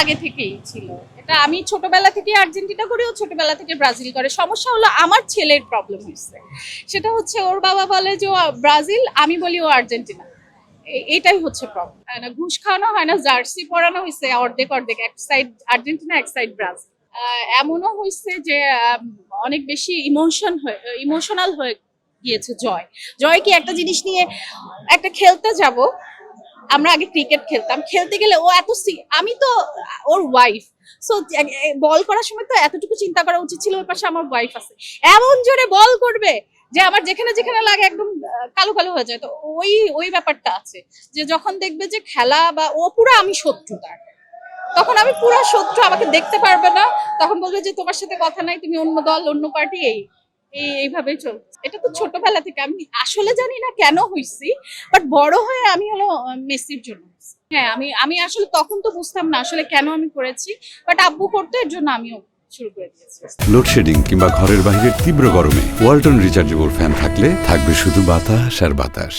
আগে থেকেই ছিল। এটা আমি ছোটবেলা থেকে আর্জেন্টিনা করি, ও ছোটবেলা থেকে ব্রাজিল করে। সমস্যা হলো আমার ছেলের প্রবলেম হয়েছে, সেটা হচ্ছে ওর বাবা বলে যে ও ব্রাজিল, আমি বলি ও আর্জেন্টিনা। এটাই হচ্ছে প্রবলেম। না ঘুষ খাওয়ানো হয় না, জার্সি পরানো হয়েছে অর্ধেক অর্ধেক, এক সাইড আর্জেন্টিনা এক সাইড ব্রাজিল। এমনও হয়েছে যে অনেক বেশি ইমোশনাল হয়ে গিয়েছে জয়। জয় কি একটা জিনিস নিয়ে একটা খেলতে যাব, আমরা আগে ক্রিকেট খেলতাম, খেলতে গেলে ও আমি তো ওর ওয়াইফ, সো বল করার সময় তো এতটুকু চিন্তা করা উচিত ছিল ওর পাশে আমার ওয়াইফ আছে, এমন জোরে বল করবে যে আমার যেখানে যেখানে লাগে একদম কালো কালো হয়ে যায়। তো ওই ব্যাপারটা আছে যে যখন দেখবে যে খেলা বা ও পুরো আমি শত্রু তার, তখন আমি পুরো শত্রু, আমাকে দেখতে পারবে না, তখন বলবে যে তোমার সাথে কথা নাই, তুমি অন্য দল অন্য পার্টি। এইভাবেই চলছে। এটা তো ছোটবেলা থেকে আমি আসলে জানি না কেন হইছি, বাট বড় হয়ে আমি হলো মেসির জন্য হইছি। হ্যাঁ, আমি আসলে তখন তো বুঝতাম না আসলে কেন আমি করেছি, বাট আব্বু করতো, এর জন্য আমিও শুরু করে দিয়েছি। লোডশেডিং কিংবা ঘরের বাইরের তীব্র গরমে ওয়ালটন রিচার্জেবল ফ্যান থাকলে থাকবে শুধু বাতাস আর বাতাস।